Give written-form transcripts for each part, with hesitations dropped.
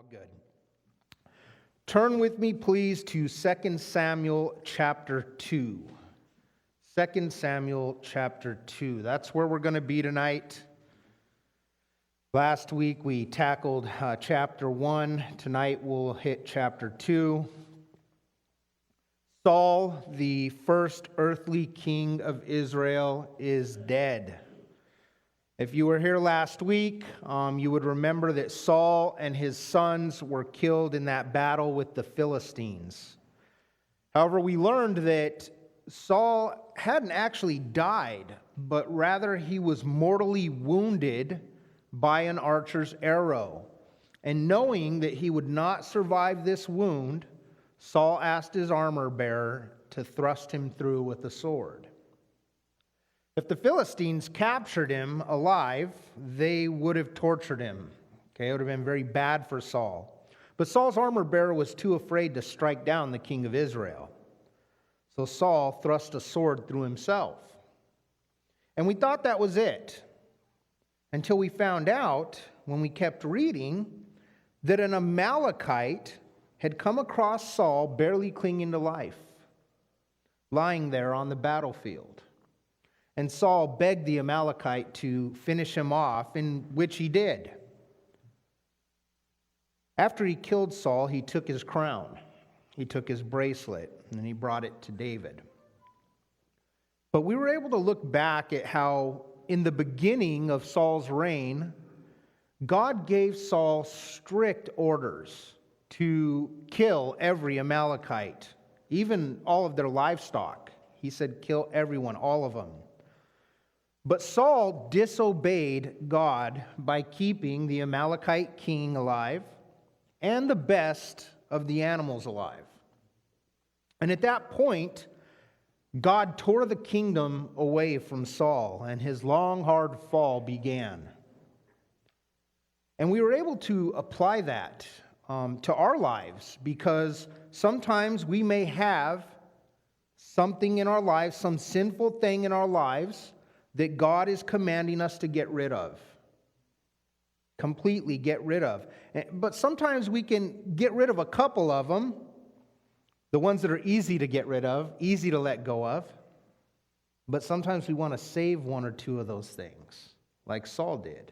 All good. Turn with me, please, to 2 Samuel chapter 2. 2 Samuel chapter 2. That's where we're going to be tonight. Last week we tackled chapter 1. Tonight we'll hit chapter 2. Saul, the first earthly king of Israel, is dead. If you were here last week, you would remember that Saul and his sons were killed in that battle with the Philistines. However, we learned that Saul hadn't actually died, but rather he was mortally wounded by an archer's arrow. And knowing that he would not survive this wound, Saul asked his armor bearer to thrust him through with a sword. If the Philistines captured him alive, they would have tortured him. It would have been very bad for Saul. But Saul's armor bearer was too afraid to strike down the king of Israel. So Saul thrust a sword through himself. And we thought that was it, until we found out, when we kept reading, that an Amalekite had come across Saul barely clinging to life, lying there on the battlefield. And Saul begged the Amalekite to finish him off, in which he did. After he killed Saul, he took his crown, he took his bracelet, and he brought it to David. But we were able to look back at how, in the beginning of Saul's reign, God gave Saul strict orders to kill every Amalekite, even all of their livestock. He said, kill everyone, all of them. But Saul disobeyed God by keeping the Amalekite king alive and the best of the animals alive. And at that point, God tore the kingdom away from Saul, and his long, hard fall began. And we were able to apply that to our lives, because sometimes we may have something in our lives, some sinful thing in our lives, that God is commanding us to get rid of. Completely get rid of. But sometimes we can get rid of a couple of them, the ones that are easy to get rid of, easy to let go of. But sometimes we want to save one or two of those things, like Saul did.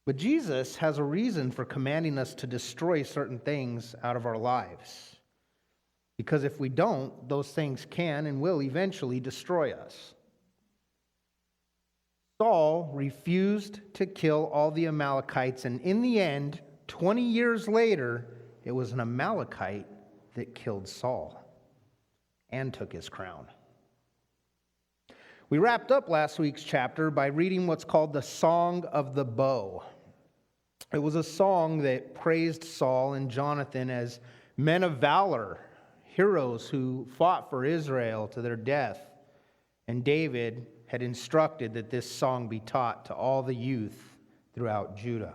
But Jesus has a reason for commanding us to destroy certain things out of our lives. Because if we don't, those things can and will eventually destroy us. Saul refused to kill all the Amalekites, and in the end, 20 years later, it was an Amalekite that killed Saul and took his crown. We wrapped up last week's chapter by reading what's called the Song of the Bow. It was a song that praised Saul and Jonathan as men of valor, heroes who fought for Israel to their death. And David had instructed that this song be taught to all the youth throughout Judah.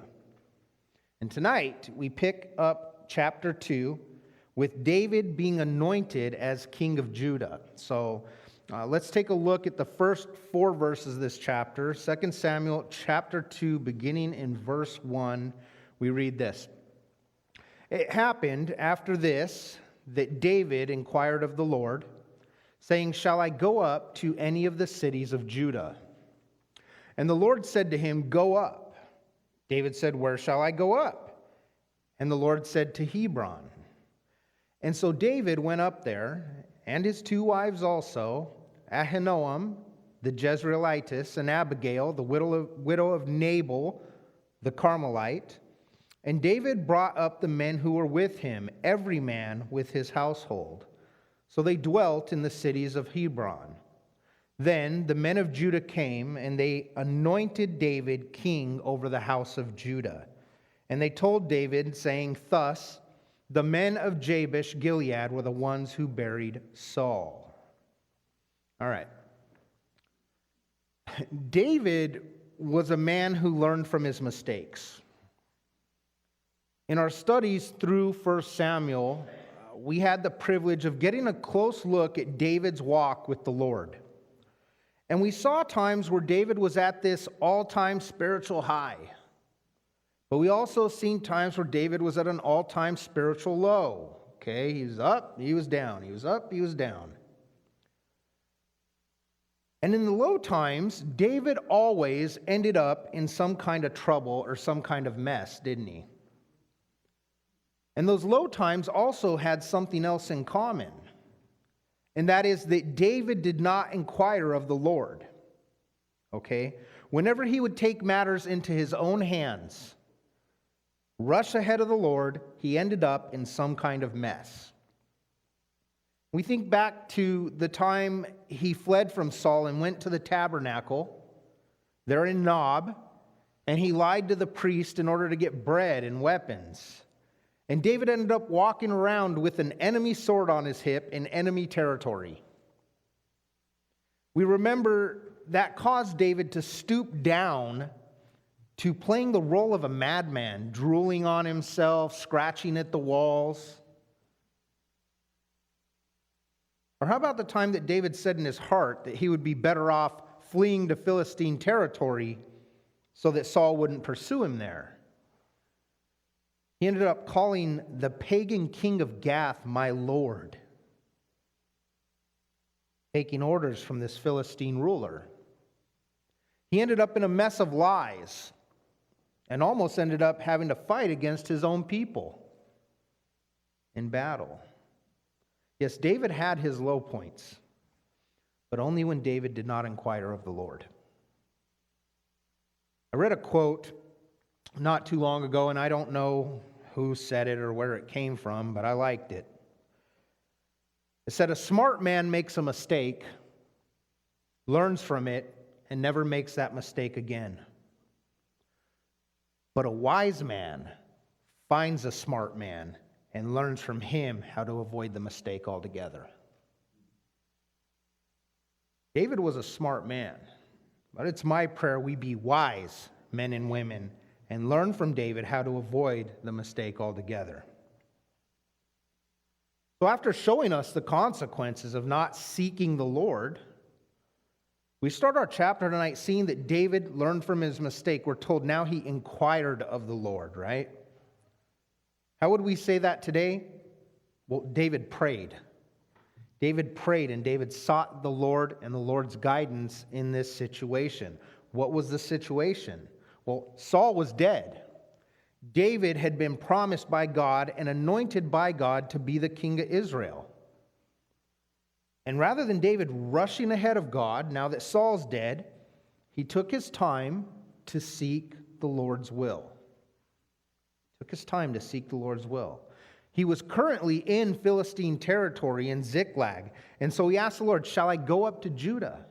And tonight, we pick up chapter 2 with David being anointed as king of Judah. So let's take a look at the first 4 verses of this chapter. 2 Samuel chapter 2, beginning in verse 1, we read this. It happened after this that David inquired of the Lord, saying, shall I go up to any of the cities of Judah? And the Lord said to him, go up. David said, where shall I go up? And the Lord said, to Hebron. And so David went up there, and his 2 wives also, Ahinoam, the Jezreelitess, and Abigail, the widow of Nabal, the Carmelite. And David brought up the men who were with him, every man with his household. So they dwelt in the cities of Hebron. Then the men of Judah came, and they anointed David king over the house of Judah. And they told David, saying, thus, the men of Jabesh Gilead were the ones who buried Saul. All right. David was a man who learned from his mistakes. In our studies through 1 Samuel, we had the privilege of getting a close look at David's walk with the Lord. And we saw times where David was at this all-time spiritual high. But we also seen times where David was at an all-time spiritual low. Okay, he was up, he was down. He was up, he was down. And in the low times, David always ended up in some kind of trouble or some kind of mess, didn't he? And those low times also had something else in common. And that is that David did not inquire of the Lord. Okay? Whenever he would take matters into his own hands, rush ahead of the Lord, he ended up in some kind of mess. We think back to the time he fled from Saul and went to the tabernacle there in Nob, and he lied to the priest in order to get bread and weapons. And David ended up walking around with an enemy sword on his hip in enemy territory. We remember that caused David to stoop down to playing the role of a madman, drooling on himself, scratching at the walls. Or how about the time that David said in his heart that he would be better off fleeing to Philistine territory so that Saul wouldn't pursue him there? He ended up calling the pagan king of Gath my lord, taking orders from this Philistine ruler. He ended up in a mess of lies and almost ended up having to fight against his own people in battle. Yes, David had his low points, but only when David did not inquire of the Lord. I read a quote not too long ago, and I don't know who said it or where it came from, but I liked it. It said, "A smart man makes a mistake, learns from it, and never makes that mistake again. But a wise man finds a smart man and learns from him how to avoid the mistake altogether." David was a smart man, but it's my prayer we be wise men and women and learn from David how to avoid the mistake altogether. So after showing us the consequences of not seeking the Lord, we start our chapter tonight seeing that David learned from his mistake. We're told now he inquired of the Lord, right? How would we say that today? Well, David prayed. David prayed and David sought the Lord and the Lord's guidance in this situation. What was the situation? Well, Saul was dead. David had been promised by God and anointed by God to be the king of Israel. And rather than David rushing ahead of God, now that Saul's dead, he took his time to seek the Lord's will. Took his time to seek the Lord's will. He was currently in Philistine territory in Ziklag. And so he asked the Lord, shall I go up to Judah?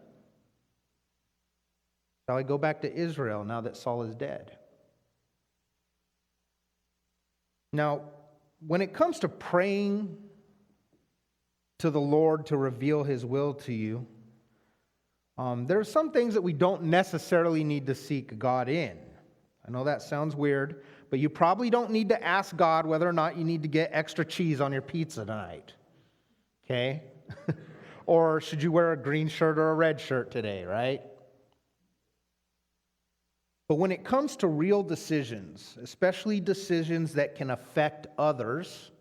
Shall I go back to Israel now that Saul is dead? Now, when it comes to praying to the Lord to reveal his will to you, there are some things that we don't necessarily need to seek God in. I know that sounds weird, but you probably don't need to ask God whether or not you need to get extra cheese on your pizza tonight. Okay? Or should you wear a green shirt or a red shirt today, right? But when it comes to real decisions, especially decisions that can affect others,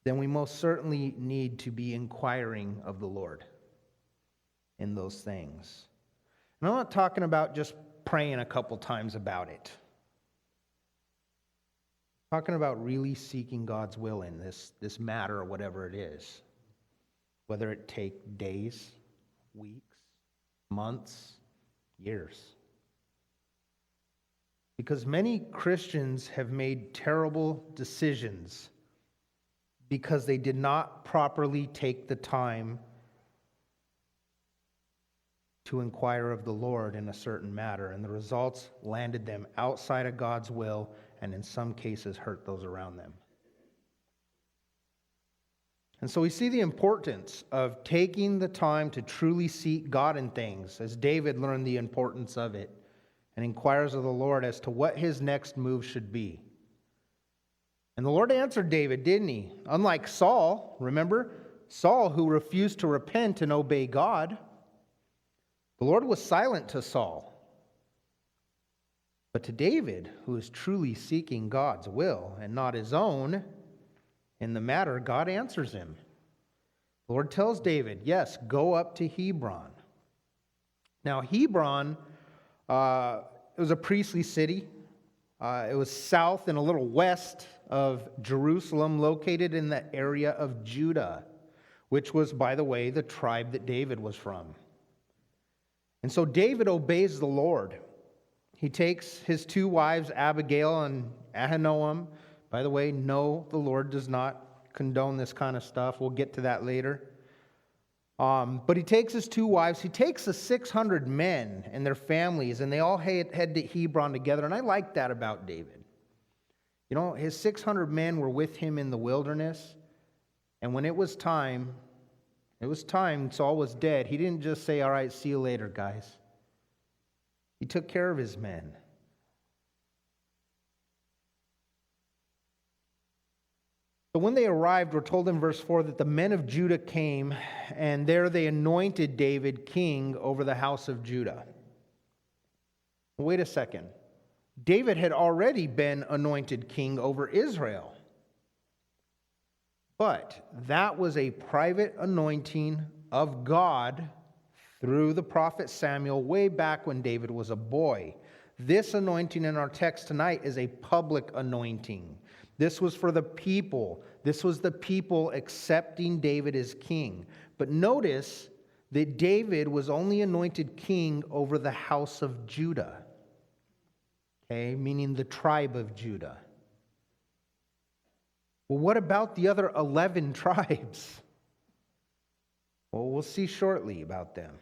then we most certainly need to be inquiring of the Lord in those things. And I'm not talking about just praying a couple times about it. I'm talking about really seeking God's will in this matter or whatever it is. Whether it take days, weeks, months, years. Because many Christians have made terrible decisions because they did not properly take the time to inquire of the Lord in a certain matter, and the results landed them outside of God's will and in some cases hurt those around them. And so we see the importance of taking the time to truly seek God in things, as David learned the importance of it, and inquires of the Lord as to what his next move should be. And the Lord answered David, didn't he? Unlike Saul, remember? Saul, who refused to repent and obey God. The Lord was silent to Saul. But to David, who is truly seeking God's will and not his own in the matter, God answers him. The Lord tells David, yes, go up to Hebron. Now, Hebron, it was a priestly city. It was south and a little west of Jerusalem, located in the area of Judah, which was, by the way, the tribe that David was from. And so David obeys the Lord. He takes his two wives, Abigail and Ahinoam. By the way, no, the Lord does not condone this kind of stuff. We'll get to that later. But he takes his two wives. He takes the 600 men and their families, and they all head to Hebron together. And I like that about David. You know, his 600 men were with him in the wilderness. And when it was time, Saul was dead. He didn't just say, all right, see you later, guys. He took care of his men. So when they arrived, we're told in verse 4 that the men of Judah came, and there they anointed David king over the house of Judah. Wait a second. David had already been anointed king over Israel. But that was a private anointing of God through the prophet Samuel way back when David was a boy. This anointing in our text tonight is a public anointing. This was for the people. This was the people accepting David as king. But notice that David was only anointed king over the house of Judah. Okay, meaning the tribe of Judah. Well, what about the other 11 tribes? Well, we'll see shortly about them.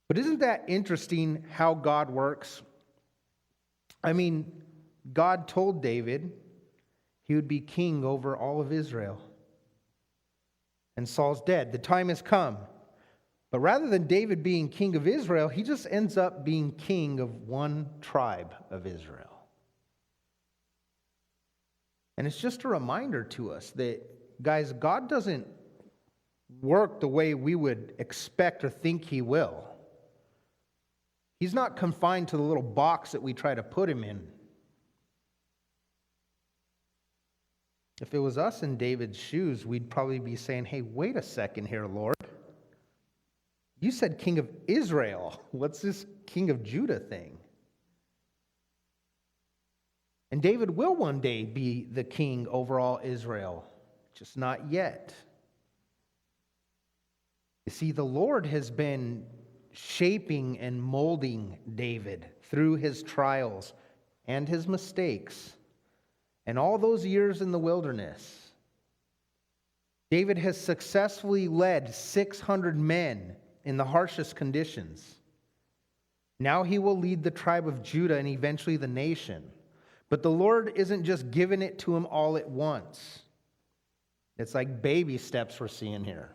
But isn't that interesting how God works? I mean, God told David he would be king over all of Israel. And Saul's dead. The time has come. But rather than David being king of Israel, he just ends up being king of one tribe of Israel. And it's just a reminder to us that, guys, God doesn't work the way we would expect or think he will. He's not confined to the little box that we try to put him in. If it was us in David's shoes, we'd probably be saying, hey, wait a second here, Lord. You said king of Israel. What's this king of Judah thing? And David will one day be the king over all Israel, just not yet. You see, the Lord has been shaping and molding David through his trials and his mistakes and all those years in the wilderness. David has successfully led 600 men in the harshest conditions. Now he will lead the tribe of Judah and eventually the nation. But the Lord isn't just giving it to him all at once. It's like baby steps we're seeing here.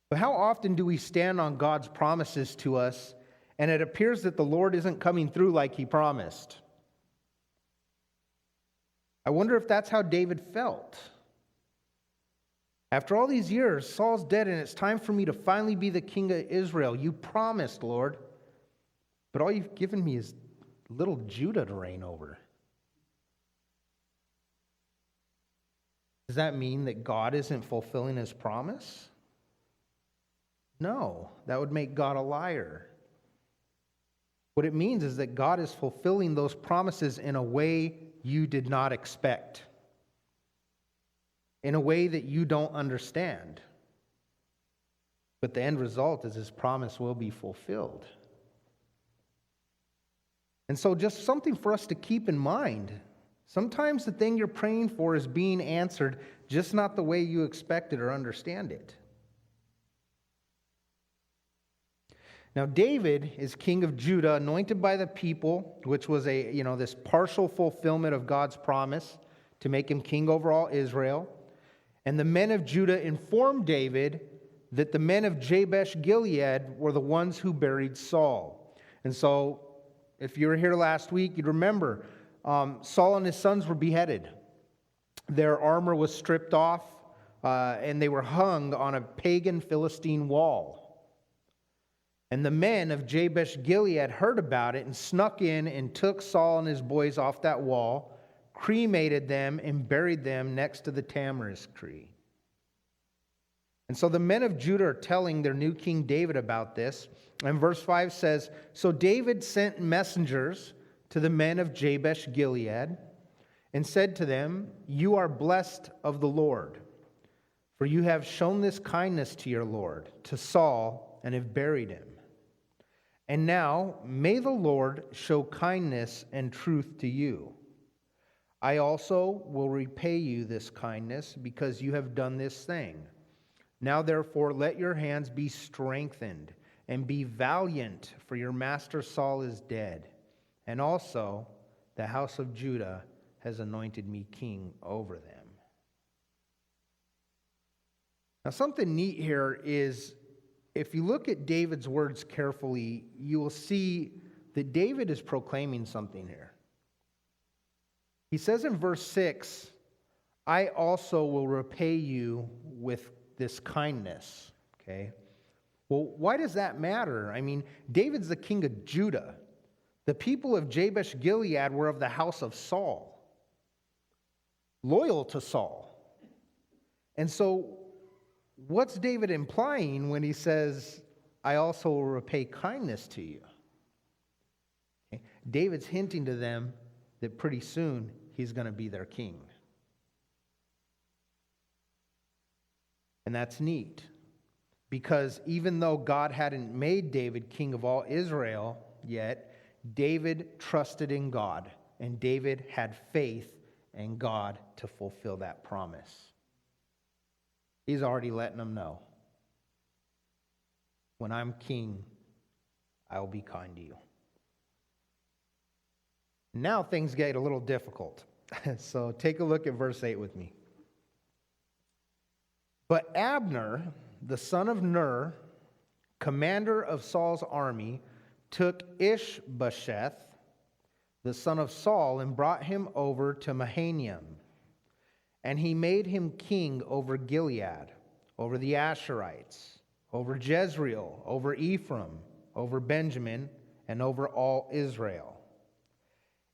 But how often do we stand on God's promises to us, and it appears that the Lord isn't coming through like he promised? I wonder if that's how David felt. After all these years, Saul's dead, and it's time for me to finally be the king of Israel. You promised, Lord, but all you've given me is little Judah to reign over. Does that mean that God isn't fulfilling his promise? No, that would make God a liar. What it means is that God is fulfilling those promises in a way you did not expect, in a way that you don't understand. But the end result is his promise will be fulfilled. And so just something for us to keep in mind. Sometimes the thing you're praying for is being answered, just not the way you expect it or understand it. Now, David is king of Judah, anointed by the people, which was this partial fulfillment of God's promise to make him king over all Israel. And the men of Judah informed David that the men of Jabesh Gilead were the ones who buried Saul. And so, if you were here last week, you'd remember Saul and his sons were beheaded. Their armor was stripped off, and they were hung on a pagan Philistine wall. And the men of Jabesh Gilead heard about it and snuck in and took Saul and his boys off that wall, cremated them, and buried them next to the tamarisk tree. And so the men of Judah are telling their new king David about this. And verse 5 says, "So David sent messengers to the men of Jabesh Gilead and said to them, 'You are blessed of the Lord, for you have shown this kindness to your Lord, to Saul, and have buried him. And now may the Lord show kindness and truth to you. I also will repay you this kindness because you have done this thing. Now therefore let your hands be strengthened and be valiant, for your master Saul is dead, and also the house of Judah has anointed me king over them.'" Now something neat here is, if you look at David's words carefully, you will see that David is proclaiming something here. He says in verse 6, "I also will repay you with this kindness." Okay? Well, why does that matter? I mean, David's the king of Judah. The people of Jabesh Gilead were of the house of Saul, loyal to Saul. And so, what's David implying when he says, "I also will repay kindness to you"? Okay? David's hinting to them that pretty soon he's going to be their king. And that's neat, because even though God hadn't made David king of all Israel yet, David trusted in God, and David had faith in God to fulfill that promise. He's already letting them know, when I'm king, I will be kind to you. Now things get a little difficult. So take a look at verse 8 with me. "But Abner, the son of Ner, commander of Saul's army, took Ishbosheth, the son of Saul, and brought him over to Mahanaim. And he made him king over Gilead, over the Asherites, over Jezreel, over Ephraim, over Benjamin, and over all Israel.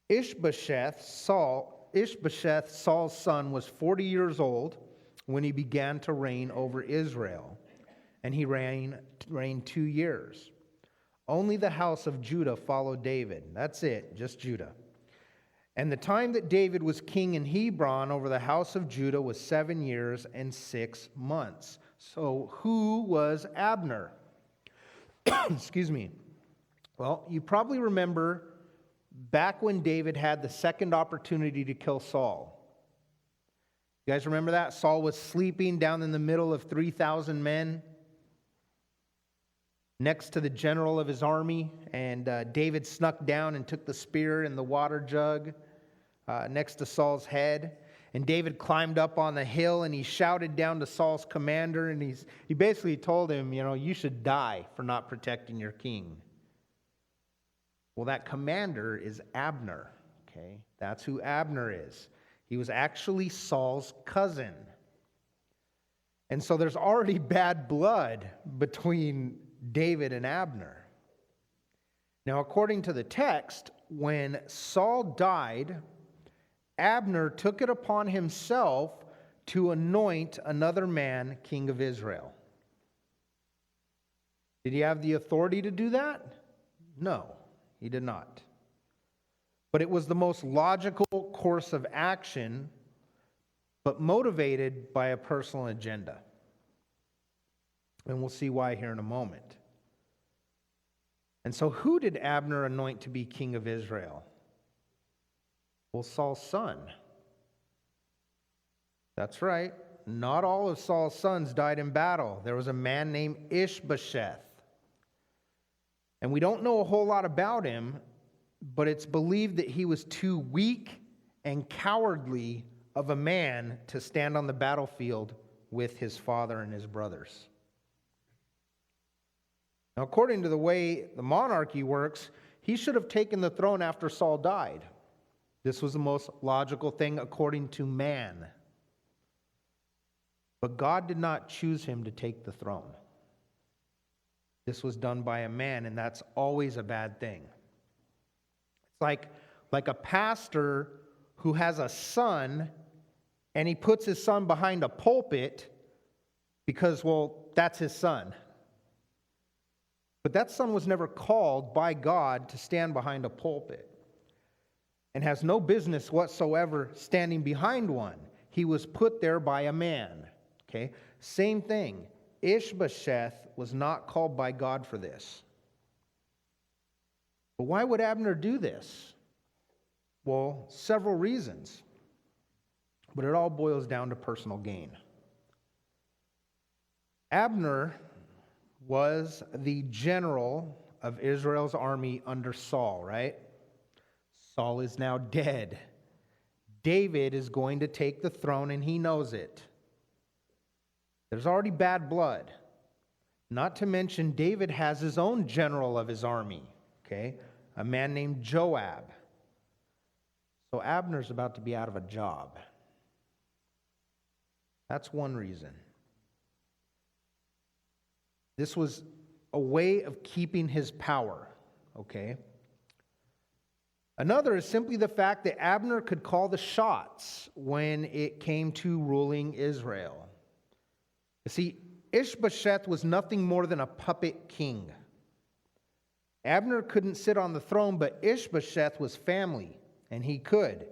Ishbosheth, Saul's son, was 40 years old when he began to reign over Israel, and he reigned 2 years. Only the house of Judah followed David." That's it, just Judah. "And the time that David was king in Hebron over the house of Judah was 7 years and 6 months. So who was Abner? Excuse me. Well, you probably remember back when David had the second opportunity to kill Saul. You guys remember that? Saul was sleeping down in the middle of 3,000 men next to the general of his army, and David snuck down and took the spear and the water jug next to Saul's head. And David climbed up on the hill and he shouted down to Saul's commander, and he basically told him, you should die for not protecting your king. Well, that commander is Abner. Okay, that's who Abner is. He was actually Saul's cousin. And so there's already bad blood between David and Abner. Now, according to the text, when Saul died, Abner took it upon himself to anoint another man king of Israel. Did he have the authority to do that? No, he did not. But it was the most logical course of action, but motivated by a personal agenda. And we'll see why here in a moment. And so who did Abner anoint to be king of Israel? Well, Saul's son. That's right. Not all of Saul's sons died in battle. There was a man named Ishbosheth. And we don't know a whole lot about him, but it's believed that he was too weak and cowardly of a man to stand on the battlefield with his father and his brothers. Now, according to the way the monarchy works, he should have taken the throne after Saul died. This was the most logical thing according to man. But God did not choose him to take the throne. This was done by a man, and that's always a bad thing. It's like a pastor who has a son, and he puts his son behind a pulpit because, well, that's his son. But that son was never called by God to stand behind a pulpit and has no business whatsoever standing behind one. He was put there by a man. Okay? Same thing. Ishbosheth was not called by God for this. But why would Abner do this? Well, several reasons. But it all boils down to personal gain. Abner was the general of Israel's army under Saul, right? Saul is now dead. David is going to take the throne, and he knows it. There's already bad blood. Not to mention, David has his own general of his army, okay? A man named Joab. So Abner's about to be out of a job. That's one reason. This was a way of keeping his power, okay? Another is simply the fact that Abner could call the shots when it came to ruling Israel. You see, Ishbosheth was nothing more than a puppet king. Abner couldn't sit on the throne, but Ishbosheth was family, and he could.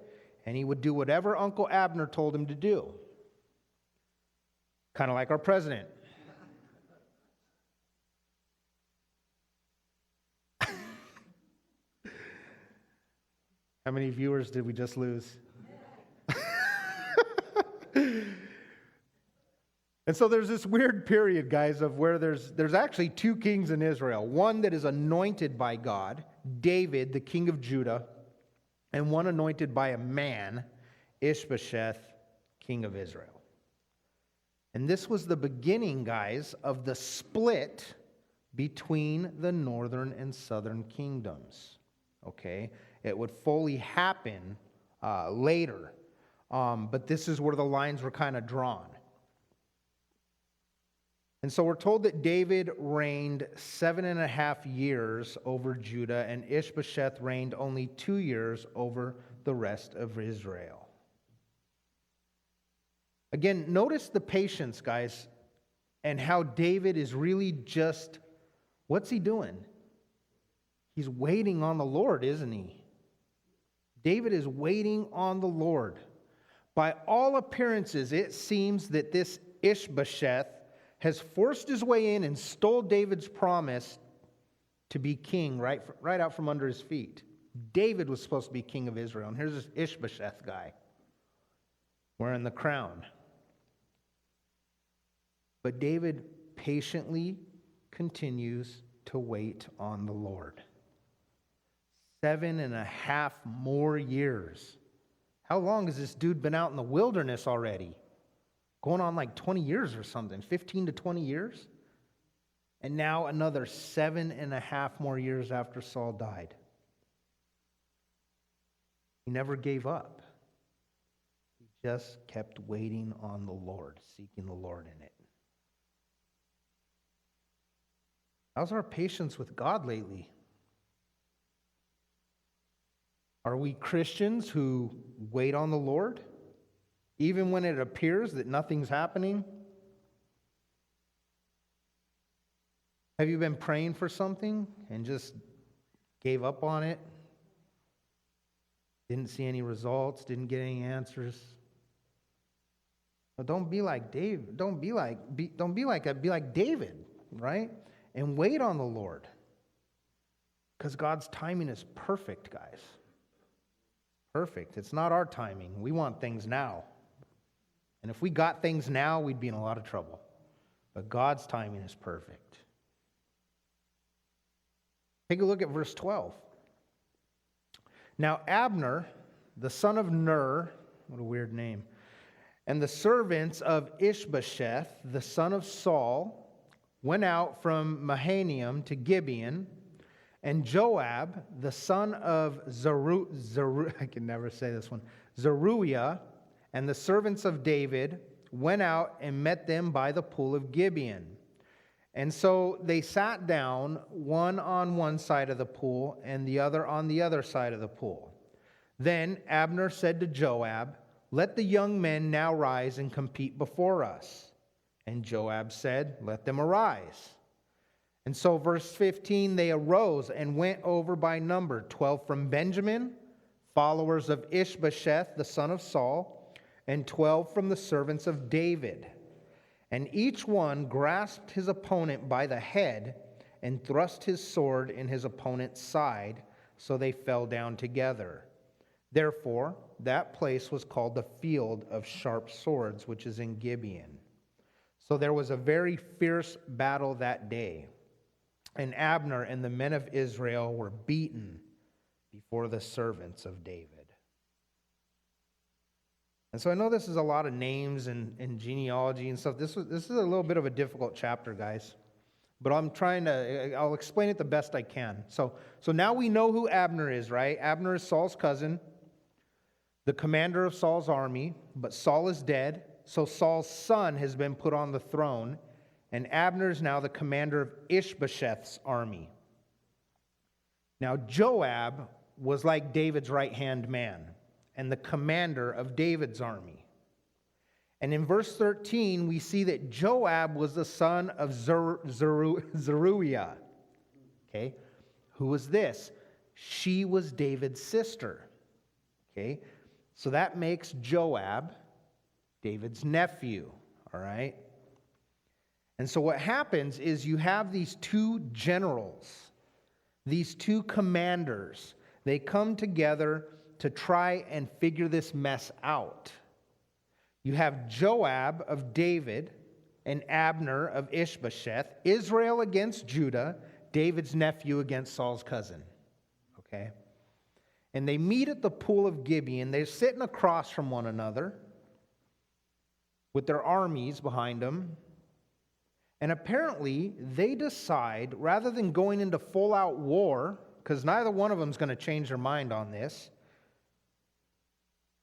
And he would do whatever Uncle Abner told him to do. Kind of like our president. How many viewers did we just lose? And so there's this weird period, guys, of where there's actually two kings in Israel. One that is anointed by God, David, the king of Judah, and one anointed by a man, Ishbosheth, king of Israel. And this was the beginning, guys, of the split between the northern and southern kingdoms. Okay? It would fully happen later. But this is where the lines were kind of drawn. And so we're told that David reigned 7.5 years over Judah, and Ishbosheth reigned only 2 years over the rest of Israel. Again, notice the patience, guys, and how David is really just, what's he doing? He's waiting on the Lord, isn't he? David is waiting on the Lord. By all appearances, it seems that this Ishbosheth has forced his way in and stole David's promise to be king right out from under his feet. David was supposed to be king of Israel, and here's this Ishbosheth guy wearing the crown. But David patiently continues to wait on the Lord. 7.5 more years. How long has this dude been out in the wilderness already? Going on like 20 years or something, 15 to 20 years? And now another 7.5 more years after Saul died. He never gave up. He just kept waiting on the Lord, seeking the Lord in it. How's our patience with God lately? Are we Christians who wait on the Lord, even when it appears that nothing's happening? Have you been praying for something and just gave up on it? Didn't see any results, didn't get any answers? Well, don't be like David. Be like David, right? And wait on the Lord. Because God's timing is perfect, guys. Perfect. It's not our timing. We want things now. And if we got things now, we'd be in a lot of trouble. But God's timing is perfect. Take a look at verse 12. Now Abner, the son of Ner, what a weird name, and the servants of Ishbosheth, the son of Saul, went out from Mahanaim to Gibeon, and Joab, the son of I can never say this one, Zeruiah, and the servants of David went out and met them by the pool of Gibeon. And so they sat down, one on one side of the pool and the other on the other side of the pool. Then Abner said to Joab, "Let the young men now rise and compete before us." And Joab said, "Let them arise." And so, verse 15, they arose and went over by number, 12 from Benjamin, followers of Ishbosheth, the son of Saul, and 12 from the servants of David. And each one grasped his opponent by the head and thrust his sword in his opponent's side, so they fell down together. Therefore, that place was called the Field of Sharp Swords, which is in Gibeon. So there was a very fierce battle that day. And Abner and the men of Israel were beaten before the servants of David. And so I know this is a lot of names and genealogy and stuff. This is a little bit of a difficult chapter, guys. But I'll explain it the best I can. So now we know who Abner is, right? Abner is Saul's cousin, the commander of Saul's army, but Saul is dead. So Saul's son has been put on the throne. And Abner is now the commander of Ishbosheth's army. Now, Joab was like David's right-hand man and the commander of David's army. And in verse 13, we see that Joab was the son of Zeruiah. Okay, who was this? She was David's sister. Okay, so that makes Joab David's nephew. All right. And so what happens is you have these two generals, these two commanders. They come together to try and figure this mess out. You have Joab of David and Abner of Ishbosheth, Israel against Judah, David's nephew against Saul's cousin. Okay? And they meet at the pool of Gibeon. They're sitting across from one another with their armies behind them. And apparently, they decide, rather than going into full-out war, because neither one of them is going to change their mind on this,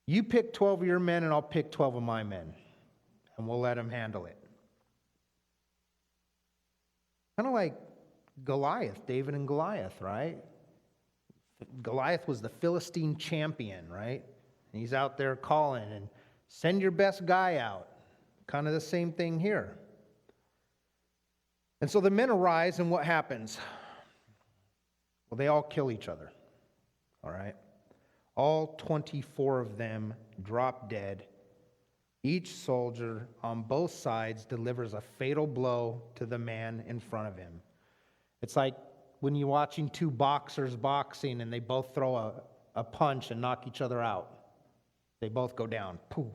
you pick 12 of your men and I'll pick 12 of my men, and we'll let them handle it. Kind of like Goliath, David and Goliath, right? Goliath was the Philistine champion, right? And he's out there calling and send your best guy out. Kind of the same thing here. And so the men arise, and what happens? Well, they all kill each other, all right? All 24 of them drop dead. Each soldier on both sides delivers a fatal blow to the man in front of him. It's like when you're watching two boxers boxing, and they both throw a punch and knock each other out. They both go down. Poof.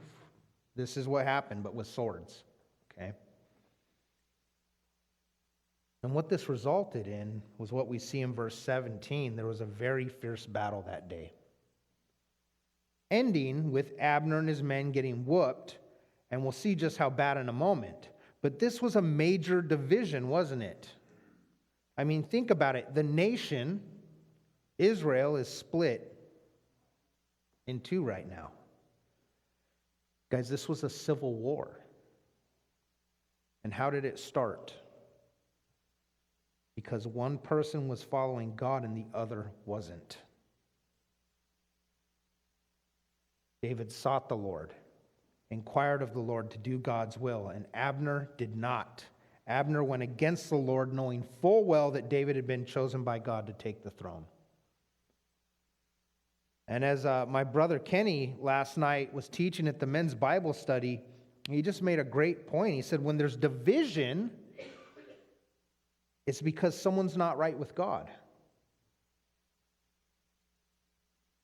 This is what happened, but with swords, okay? And what this resulted in was what we see in verse 17. There was a very fierce battle that day, ending with Abner and his men getting whooped, and we'll see just how bad in a moment. But this was a major division, wasn't it? I mean, think about it. The nation, Israel, is split in two right now. Guys, this was a civil war. And how did it start? Because one person was following God and the other wasn't. David sought the Lord, inquired of the Lord to do God's will, and Abner did not. Abner went against the Lord, knowing full well that David had been chosen by God to take the throne. And as my brother Kenny last night was teaching at the men's Bible study, he just made a great point. He said, when there's division, it's because someone's not right with God.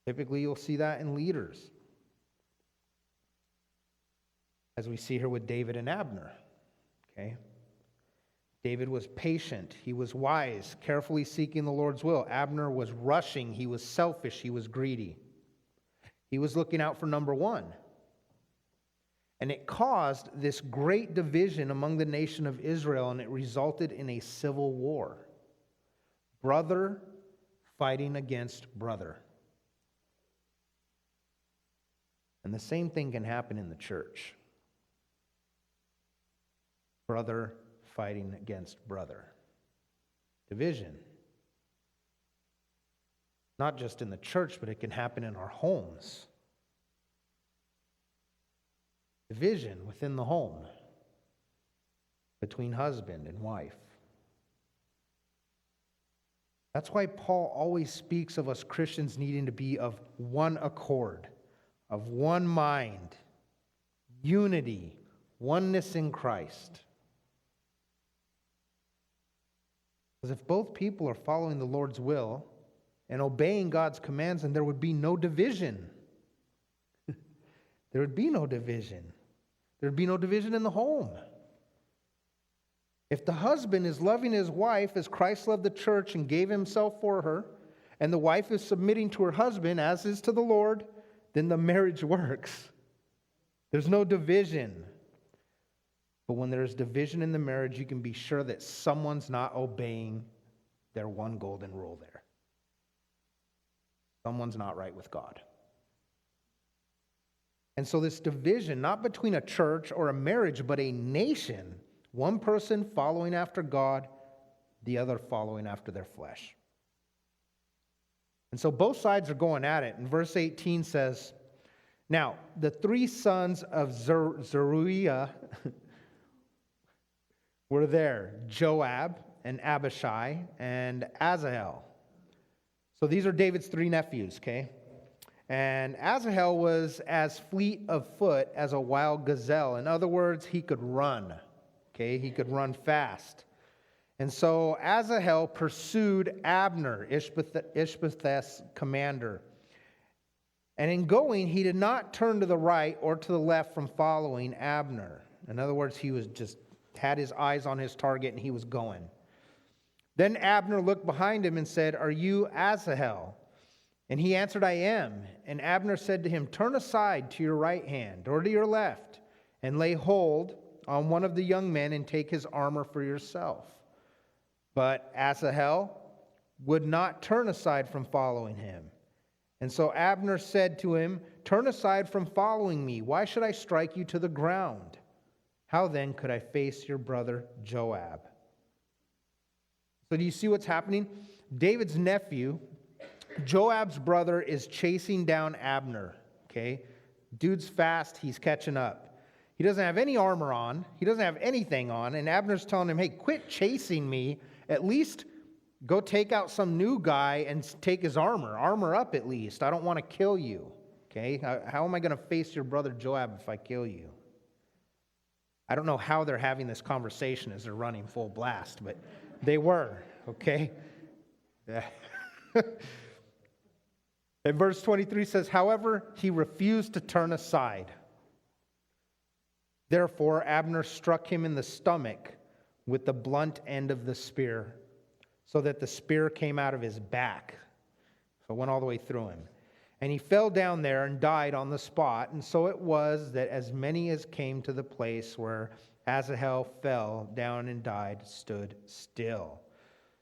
Typically, you'll see that in leaders, as we see here with David and Abner. Okay? David was patient. He was wise, carefully seeking the Lord's will. Abner was rushing. He was selfish. He was greedy. He was looking out for number one. And it caused this great division among the nation of Israel, and it resulted in a civil war. Brother fighting against brother. And the same thing can happen in the church. Brother fighting against brother. Division. Not just in the church, but it can happen in our homes. Division within the home between husband and wife. That's why Paul always speaks of us Christians needing to be of one accord, of one mind, unity, oneness in Christ. Because if both people are following the Lord's will and obeying God's commands, then there would be no division. There would be no division. There would be no division in the home. If the husband is loving his wife as Christ loved the church and gave himself for her, and the wife is submitting to her husband as is to the Lord, then the marriage works. There's no division. But when there's division in the marriage, you can be sure that someone's not obeying their one golden rule there. Someone's not right with God. And so this division, not between a church or a marriage, but a nation, one person following after God, the other following after their flesh. And so both sides are going at it. And verse 18 says, now, the three sons of Zeruiah were there, Joab and Abishai and Asahel. So these are David's three nephews, okay? And Asahel was as fleet of foot as a wild gazelle. In other words, he could run. Okay, he could run fast. And so Asahel pursued Abner, Ishbosheth's commander. And in going, he did not turn to the right or to the left from following Abner. In other words, he was just had his eyes on his target and he was going. Then Abner looked behind him and said, "Are you Asahel?" And he answered, "I am." And Abner said to him, "Turn aside to your right hand or to your left and lay hold on one of the young men and take his armor for yourself." But Asahel would not turn aside from following him. And so Abner said to him, "Turn aside from following me. Why should I strike you to the ground? How then could I face your brother Joab?" So do you see what's happening? David's nephew, Joab's brother, is chasing down Abner. Okay? Dude's fast. He's catching up. He doesn't have any armor on. He doesn't have anything on. And Abner's telling him, "Hey, quit chasing me. At least go take out some new guy and take his armor. Armor up at least. I don't want to kill you." Okay? How am I going to face your brother Joab if I kill you? I don't know how they're having this conversation as they're running full blast, but they were. Okay? Yeah. And verse 23 says, "However, he refused to turn aside. Therefore, Abner struck him in the stomach with the blunt end of the spear, so that the spear came out of his back." So it went all the way through him. "And he fell down there and died on the spot. And so it was that as many as came to the place where Asahel fell down and died stood still."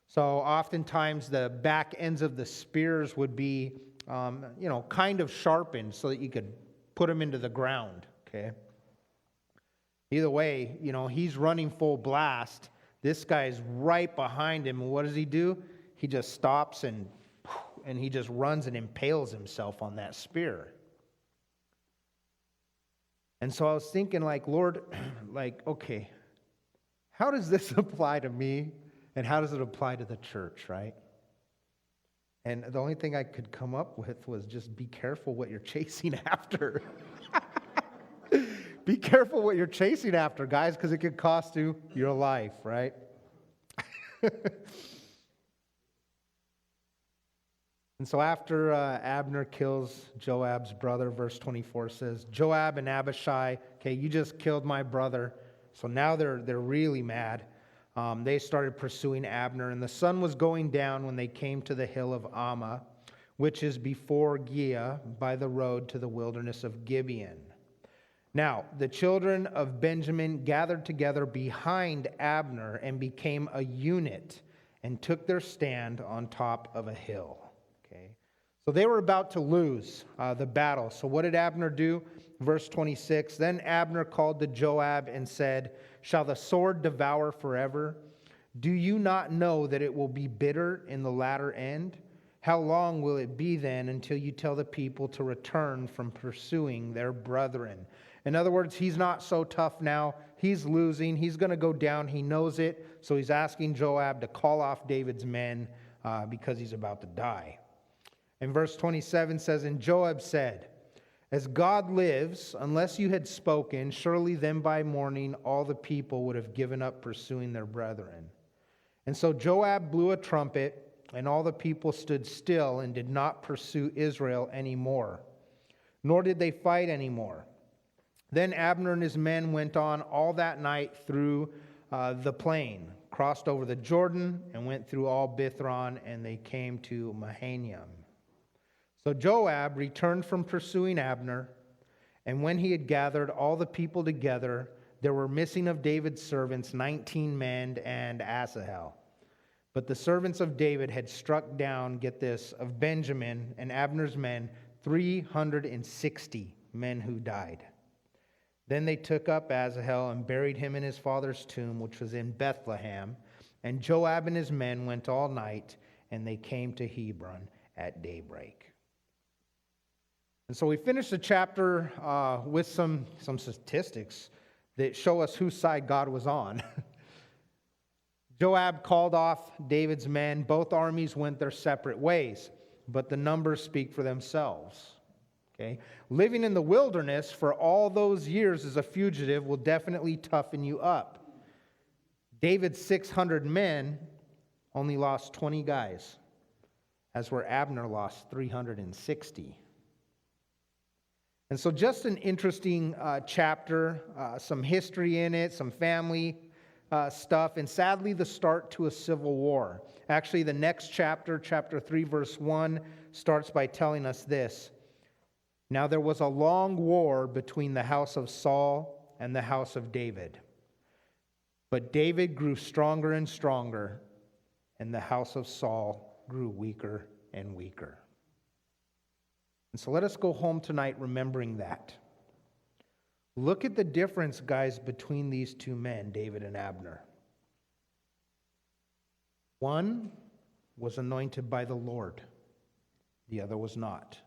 So oftentimes the back ends of the spears would be, kind of sharpened so that you could put them into the ground, okay? Either way, he's running full blast. This guy's right behind him. And what does he do? He just stops and he just runs and impales himself on that spear. And so I was thinking, Lord, okay, how does this apply to me? And how does it apply to the church, right? And the only thing I could come up with was just be careful what you're chasing after. Be careful what you're chasing after, guys, because it could cost you your life, right? And so after Abner kills Joab's brother, verse 24 says, Joab and Abishai, okay, you just killed my brother. So now they're really mad. They started pursuing Abner, and the sun was going down when they came to the hill of Ammah, which is before Giah, by the road to the wilderness of Gibeon. Now, the children of Benjamin gathered together behind Abner and became a unit and took their stand on top of a hill. Okay, so they were about to lose the battle. So what did Abner do? Verse 26, then Abner called to Joab and said, shall the sword devour forever? Do you not know that it will be bitter in the latter end? How long will it be then until you tell the people to return from pursuing their brethren? In other words, he's not so tough now. He's losing. He's going to go down. He knows it. So he's asking Joab to call off David's men because he's about to die. And verse 27 says, And Joab said, As God lives, unless you had spoken, surely then by morning all the people would have given up pursuing their brethren. And so Joab blew a trumpet, and all the people stood still and did not pursue Israel anymore, nor did they fight anymore. Then Abner and his men went on all that night through the plain, crossed over the Jordan, and went through all Bithron, and they came to Mahanaim. So Joab returned from pursuing Abner, and when he had gathered all the people together, there were missing of David's servants 19 men and Asahel. But the servants of David had struck down, get this, of Benjamin and Abner's men, 360 men who died. Then they took up Asahel and buried him in his father's tomb, which was in Bethlehem. And Joab and his men went all night, and they came to Hebron at daybreak. And so we finished the chapter with some statistics that show us whose side God was on. Joab called off David's men. Both armies went their separate ways, but the numbers speak for themselves. Okay? Living in the wilderness for all those years as a fugitive will definitely toughen you up. David's 600 men only lost 20 guys, as where Abner lost 360. And so just an interesting chapter, some history in it, some family stuff, and sadly the start to a civil war. Actually, the next chapter, chapter 3, verse 1, starts by telling us this. Now there was a long war between the house of Saul and the house of David. But David grew stronger and stronger, and the house of Saul grew weaker and weaker. And so let us go home tonight remembering that. Look at the difference, guys, between these two men, David and Abner. One was anointed by the Lord. The other was not.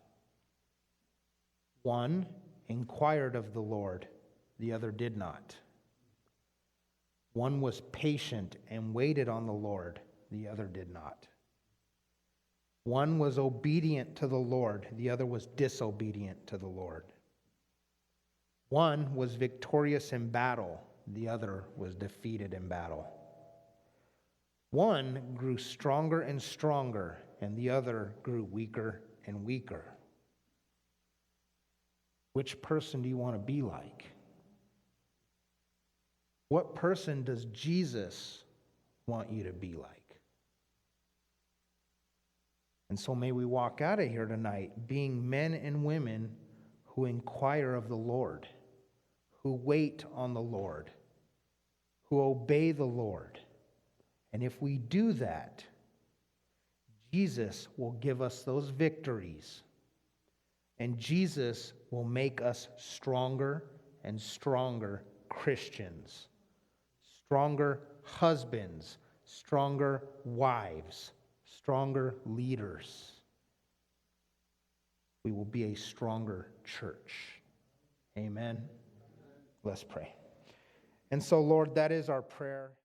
One inquired of the Lord. The other did not. One was patient and waited on the Lord. The other did not. One was obedient to the Lord. The other was disobedient to the Lord. One was victorious in battle. The other was defeated in battle. One grew stronger and stronger, and the other grew weaker and weaker. Which person do you want to be like? What person does Jesus want you to be like? And so may we walk out of here tonight being men and women who inquire of the Lord, who wait on the Lord, who obey the Lord. And if we do that, Jesus will give us those victories. And Jesus will make us stronger and stronger Christians, stronger husbands, stronger wives, stronger leaders. We will be a stronger church. Amen. Let's pray. And so, Lord, that is our prayer.